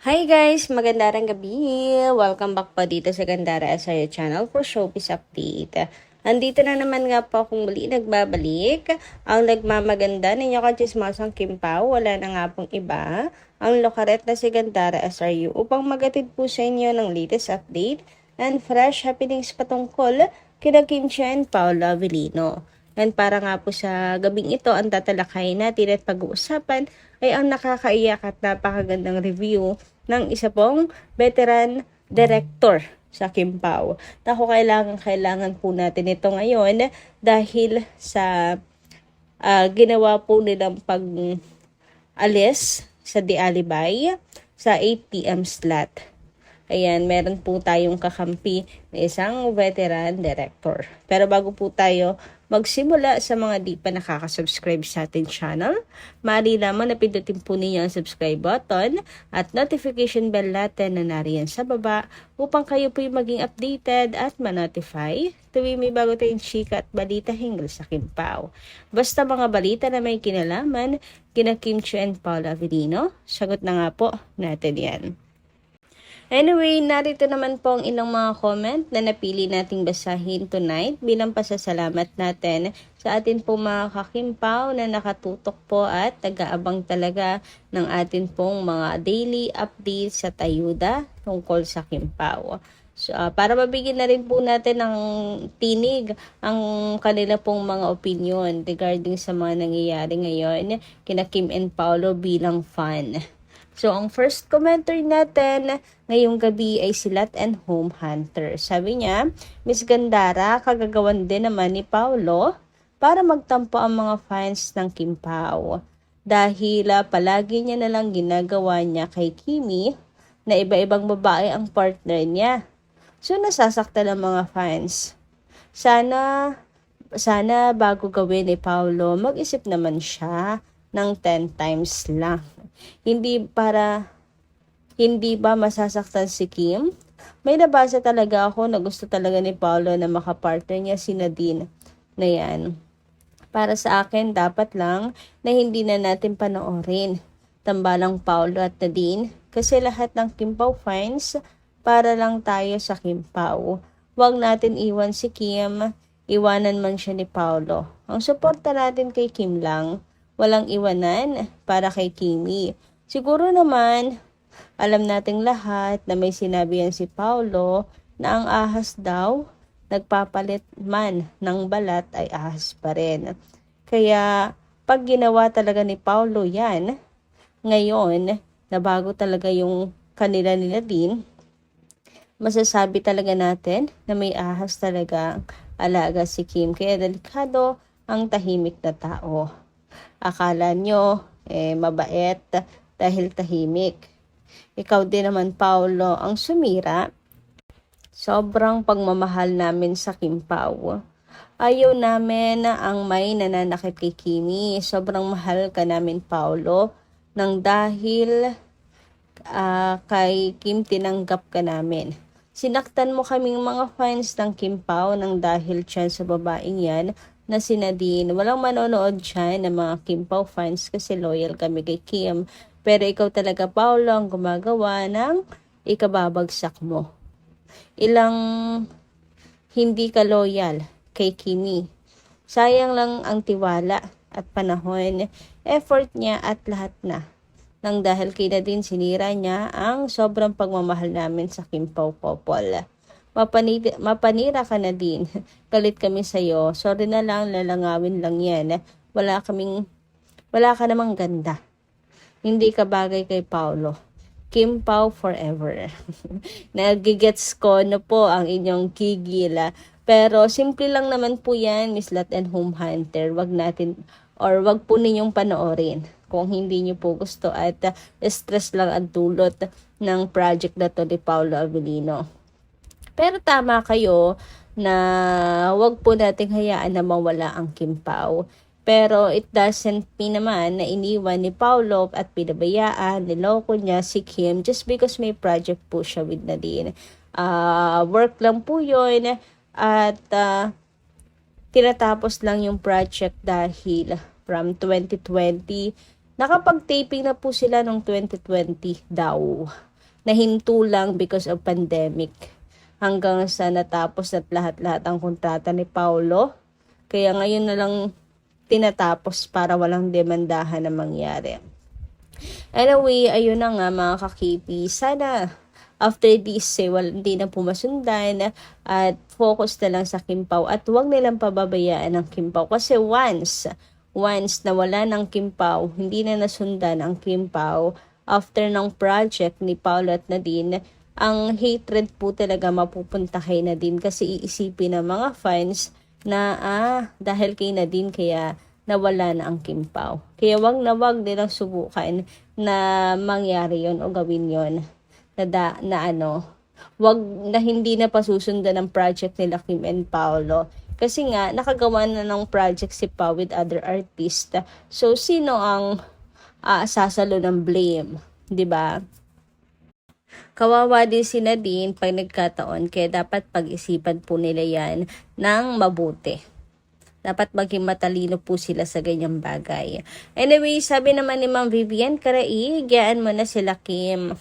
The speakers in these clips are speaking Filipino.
Hi guys! Magandang gabi! Welcome back po dito sa Gandara SRO channel for showbiz update. Andito na naman nga po akong muli nagbabalik. Ang nagmamaganda ninyo kachismosang Kim Pao, wala na nga pong iba. Ang lokaret na si Gandara SRO upang magatid po sa inyo ng latest update and fresh happenings patungkol kina Kim Chiu and Paolo Avellino. And para nga po sa gabing ito, ang tatalakayin natin at pag-uusapan ay ang nakakaiyak at napakagandang review ng isa pong veteran director sa Kim Pao. Naku, kailangan po natin ito ngayon dahil sa ginawa po nilang pag-alis sa The Alibay sa 8 p.m. slot. Ayan, meron po tayong kakampi na isang veteran director. Pero bago po tayo magsimula sa mga di pa nakaka-subscribe sa ating channel, maaari lamang na pindutin po ninyo ang subscribe button at notification bell natin na nariyan sa baba upang kayo po maging updated at ma-notify tuwing may bago tayong chika at balita hinggil sa Kim Pao. Basta mga balita na may kinalaman kina Kim Chiu and Paolo Avellino, sagot na nga po natin yan. Anyway, narito naman po ang ilang mga comment na napili nating basahin tonight bilang pasasalamat natin sa atin po mga kakimpaw na nakatutok po at nag-aabang talaga ng atin pong mga daily updates sa Tayuda tungkol sa Kimpaw. So, para mabigyan na rin po natin ng tinig ang kanila pong mga opinion regarding sa mga nangyayari ngayon kina Kim and Paolo bilang fan. So, ang first commenter natin ngayong gabi ay si Lot and Home Hunter. Sabi niya, Miss Gandara, kagagawan din naman ni Paolo para magtampo ang mga fans ng Kim Pao. Dahil palagi niya nalang ginagawa niya kay Kimi na iba-ibang babae ang partner niya. So, nasasaktan ang mga fans. Sana bago gawin ni Paolo, mag-isip naman siya ng 10 times lang. Hindi ba masasaktan si Kim? May nabasa talaga ako na gusto talaga ni Paolo na makapartner niya si Nadine na yan. Para sa akin, dapat lang na hindi na natin panoorin tambalang Paolo at Nadine kasi lahat ng Kim Pao fans para lang tayo sa Kim Pao. Huwag natin iwan si Kim, iwanan man siya ni Paolo. Ang suporta natin kay Kim lang. Walang iwanan para kay Kimi. Siguro naman, alam nating lahat na may sinabi yan si Paolo na ang ahas daw, nagpapalit man ng balat ay ahas pa rin. Kaya, pag ginawa talaga ni Paolo yan, ngayon, na bago talaga yung kanila nila din, masasabi talaga natin na may ahas talaga alaga si Kim. Kaya delikado ang tahimik na tao. Akala nyo, mabait dahil tahimik. Ikaw din naman, Paolo, ang sumira. Sobrang pagmamahal namin sa Kim Pao. Ayaw namin na ang may nananakit kay Kimi. Sobrang mahal ka namin, Paolo. Nang dahil kay Kim tinanggap ka namin. Sinaktan mo kaming mga fans ng Kim Pao nang dahil dyan sa babaeng yan na si Nadine. Walang manonood siya ng mga Kim Pao fans kasi loyal kami kay Kim. Pero ikaw talaga, Paolo, ang gumagawa ng ikababagsak mo. Ilang hindi ka loyal kay Kimi. Sayang lang ang tiwala at panahon, effort niya at lahat na. Nang dahil kay Nadine, sinira niya ang sobrang pagmamahal namin sa Kim Pao couple. Mapanira ka na din. Galit kami sa'yo. Sorry na lang, lalangawin lang yan. Wala ka namang ganda. Hindi ka bagay kay Paolo. Kim Pao forever. Nagigets ko na po ang inyong gigil. Pero simple lang naman po yan, Miss Lot and Home Hunter. Wag po ninyong panoorin kung hindi nyo po gusto at stress lang ang dulot ng project na to ni Paolo Avellino. Pero tama kayo na wag po nating hayaan na mawala ang Kim Pao. Pero it doesn't mean naman na iniwan ni Paolo at pinabayaan, niloko niya si Kim just because may project po siya with Nadine. Work lang po yun at tinatapos lang yung project dahil from 2020, nakapag-taping na po sila noong 2020 daw. nahinto lang because of pandemic. Hanggang sa natapos at lahat-lahat ang kontrata ni Paulo. Kaya ngayon na lang tinatapos para walang demandahan na mangyari. Anyway, ayun na nga mga kakipi. Sana after this, hindi na pumasundan at focus na lang sa Kimpaw at huwag nilang pababayaan ang Kimpaw. Kasi once na wala ng Kimpaw, hindi na nasundan ang Kimpaw after ng project ni Paulo at Nadine, ang hatred po talaga mapupunta kay Nadine kasi iisipin ng mga fans na dahil kay Nadine kaya nawala na ang Kimpaw. Kaya wag nilang subukan na mangyari yon o gawin yon wag na hindi na pasusundan ng project nila Kim and Paolo. Kasi nga, nakagawa na ng project si Pao with other artists. So, sino ang sasalo ng blame? 'Di ba? Kawawa din si Nadine pag nagkataon, kaya dapat pag-isipan po nila yan ng mabuti. Dapat maging matalino po sila sa ganyang bagay. Anyway, sabi naman ni Ma'am Vivian Carai, gayaan mo na sila Kim.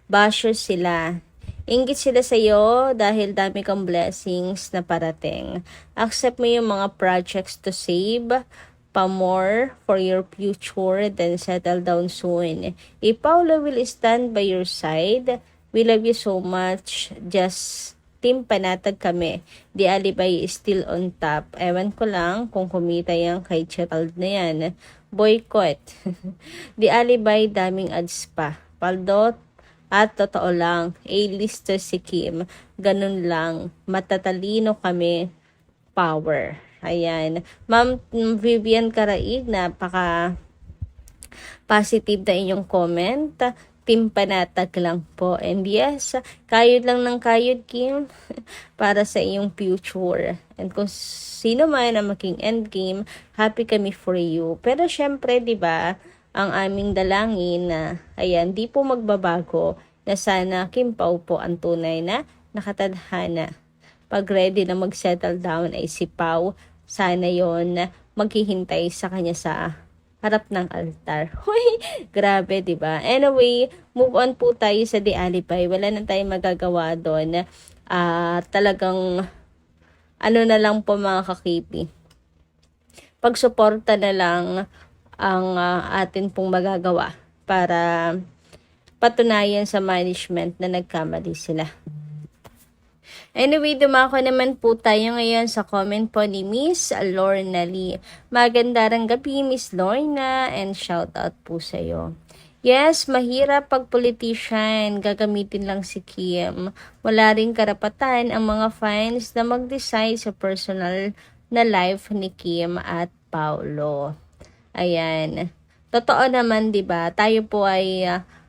Bashers sila. Inggit sila sa'yo dahil dami kang blessings na parating. Accept mo yung mga projects to save pa more for your future, then settle down soon. If Paolo will stand by your side, we love you so much. Just Team Panatag kami. The Alibay is still on top. Ewan ko lang kung kumita yan kay Gerald na yan. Boycott. The Alibay, daming ads pa. Paldo, at totoo lang, A-lister si Kim. Ganun lang. Matatalino kami. Power. Ayan. Ma'am Vivian Caraig, napaka positive na inyong comment. Team Panatag lang po. And yes, kayod lang ng kayod, Kim, para sa iyong future. And kung sino man ang maging endgame, happy kami for you. Pero syempre, di ba, ang aming dalangin na, ayan, di po magbabago na sana Kim Pao po ang tunay na nakatadhana. Pag ready na mag-settle down ay si Pao, sana yon maghihintay sa kanya sa harap ng altar. Hoy, grabe, 'di ba? Anyway, move on po tayo sa The Alibay. Wala na tayong magagawa doon. Talagang ano na lang po mga kakipi. Pagsuporta na lang ang atin pong magagawa para patunayan sa management na nagkamali sila. Anyway, dumako naman po tayo ngayon sa comment po ni Miss Lorna Lee. Magandang gabi, Miss Lorna, and shout out po sa iyo. Yes, mahirap pag politician, gagamitin lang si Kim. Wala ring karapatan ang mga fans na mag-decide sa personal na life ni Kim at Paulo. Ayan. Totoo naman, 'di ba? Tayo po ay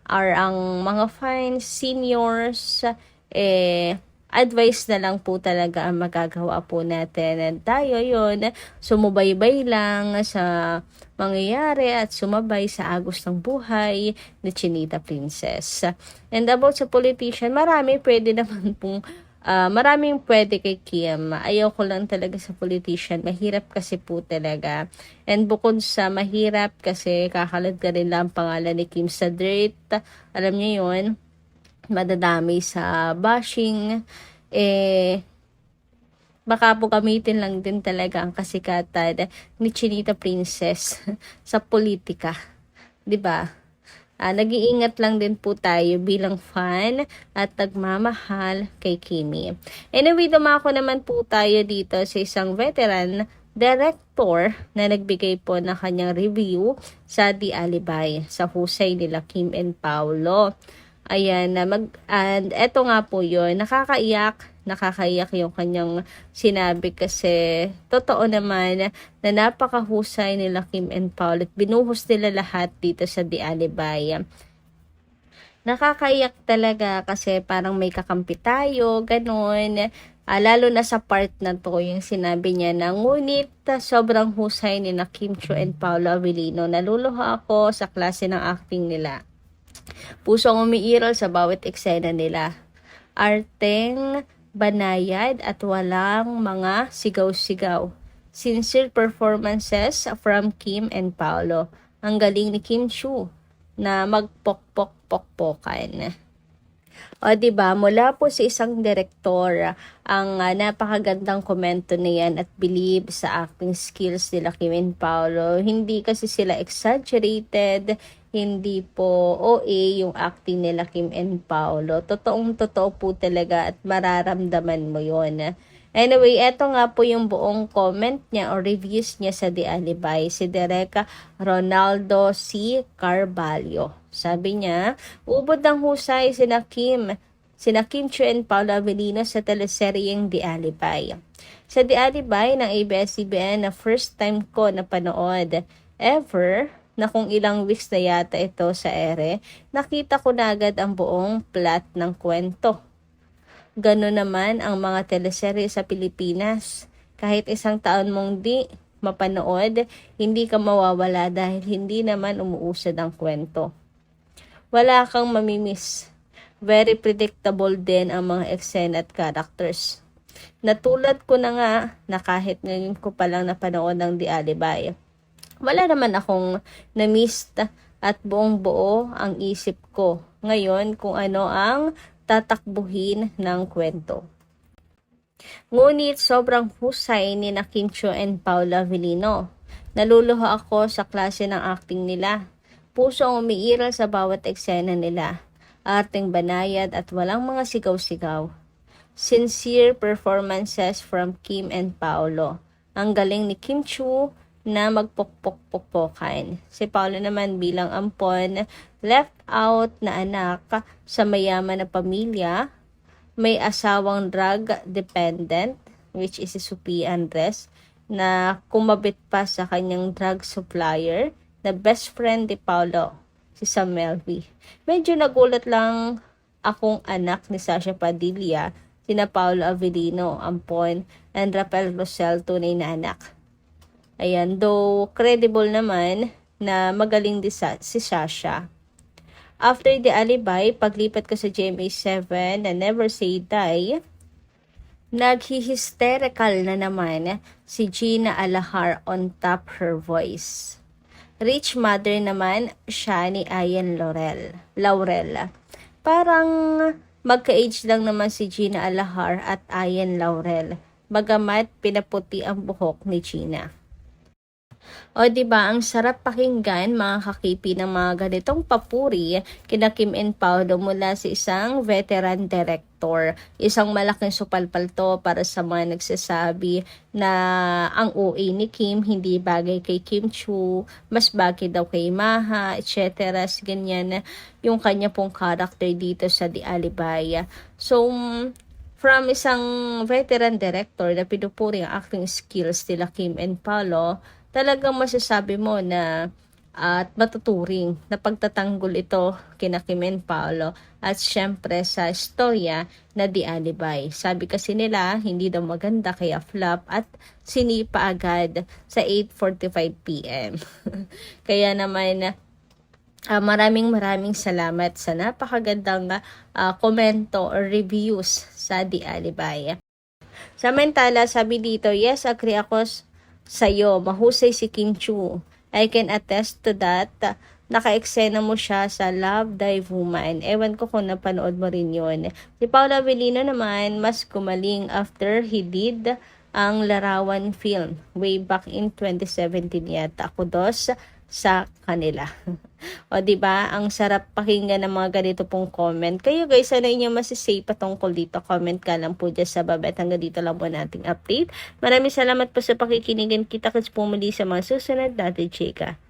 ang mga fans, seniors, advice na lang po talaga ang magagawa po natin. And tayo yun, sumubaybay lang sa mangyayari at sumabay sa agos ng buhay ni Chinita Princess. And about sa politician, maraming pwede kay Kim. Ayaw ko lang talaga sa politician. Mahirap kasi po talaga. And bukod sa mahirap kasi kakalat ka rin lang ang pangalan ni Kim sa dirt. Alam niyo yun, madadami sa bashing, baka po gamitin lang din talaga ang kasikatan ni Chinita Princess sa politika. 'Di ba? Nag-iingat lang din po tayo bilang fan at nagmamahal kay Kimi. Anyway, dumako naman po tayo dito sa isang veteran director na nagbigay po ng kanyang review sa The Alibay sa husay nila Kim and Paulo. Ayan, and eto nga po yun, nakakaiyak yung kanyang sinabi kasi totoo naman na napakahusay nila Kim and Paul at binuhos nila lahat dito sa The Alibay. Nakakaiyak talaga kasi parang may kakampi tayo, ganun. Lalo na sa part na to, yung sinabi niya na ngunit sobrang husay ni na Kim Chiu and Paolo Avellino. Naluluha ako sa klase ng acting nila. Pusong umiiral sa bawat eksena nila. Arteng banayad at walang mga sigaw-sigaw. Sincere performances from Kim and Paolo. Ang galing ni Kim Chiu na magpokpok-pokpokan. O 'di ba, mula po sa isang direktor ang napakagandang komento na 'yan at believe sa acting skills nila Kim and Paolo. Hindi kasi sila exaggerated, hindi po OA yung acting nila Kim and Paolo. Totoong-totoo po talaga at mararamdaman mo 'yon. Anyway, eto nga po yung buong comment niya o reviews niya sa The Alibay, si Derek Ronaldo C. Carvalho. Sabi niya, ubod ng husay sina Kim Chiu and Paolo Avellino sa teleseryeng The Alibay. Sa The Alibay ng ABS-CBN na first time ko napanood ever, na kung ilang weeks na yata ito sa ere, nakita ko na agad ang buong plot ng kwento. Gano'n naman ang mga teleserye sa Pilipinas. Kahit isang taon mong di mapanood, hindi ka mawawala dahil hindi naman umuusad ang kwento. Wala kang mamimiss. Very predictable din ang mga eksena at characters. Natulad ko na nga na kahit ngayon ko palang napanood ng The Alibay, wala naman akong na-miss at buong buo ang isip ko ngayon kung ano ang tatakbuhin ng kwento. Ngunit sobrang husay ni Kim Chiu and Paolo Avellino. Naluluho ako sa klase ng acting nila. Puso ang umiiral sa bawat eksena nila. Arteng banayad at walang mga sigaw-sigaw. Sincere performances from Kim and Paolo. Ang galing ni Kim Chiu na magpokpok-pokpokan. Si Paolo naman bilang ampon, left out na anak sa mayaman na pamilya, may asawang drug dependent, which is si Sophie Andres, na kumabit pa sa kanyang drug supplier, na best friend ni Paolo, si Samuel V. Medyo nagulat lang akong anak ni Sasha Padilla, sina Paolo Avellino, ampon, and Rafael Rosel, tunay na anak. Ayan, though credible naman na magaling din si Sasha. After The Alibay, paglipat ko sa GMA7 na Never Say Die, naghi-hysterical na naman si Gina Alahar on top her voice. Rich mother naman siya ni Ayan Laurel. Parang magka-age lang naman si Gina Alahar at Ayan Laurel, bagamat pinaputi ang buhok ni Gina. O 'di ba, ang sarap pakinggan mga kakipi ng mga ganitong papuri kina Kim and Paolo mula sa isang veteran director. Isang malaking supalpalto para sa mga nagsasabi na ang OA ni Kim hindi bagay kay Kim Chiu, mas bagay daw kay Maha, etc. Ganyan yung kanya pong character dito sa The Alibay. So, from isang veteran director na pinupuri ang acting skills nila Kim and Paolo, talagang masasabi mo na at matuturing na pagtatanggol ito kina Kim and Paolo at syempre sa istorya na The Alibay. Sabi kasi nila, hindi daw maganda kaya flop at sinipa agad sa 8:45 PM. Kaya naman, maraming salamat sa napakagandang komento or reviews sa The Alibay. Samantala, sabi dito, yes, agree ako sa'yo, mahusay si Kim Chiu. I can attest to that. Naka-eksena mo siya sa Love, Dive Woman. Ewan ko kung napanood mo rin yun. Si Paolo Avellino naman, mas kumaling after he did ang Larawan film. Way back in 2017 yata. Kudos sa kanila. O 'di ba? Ang sarap pakinggan ng mga ganito pong comment. Kayo guys, ano inyo masisay patungkol dito? Comment ka lang po dyan sa baba. Hanggang dito lang po nating update. Maraming salamat po sa pakikinig. Kita-kits po muli sa mga susunod natin, chika.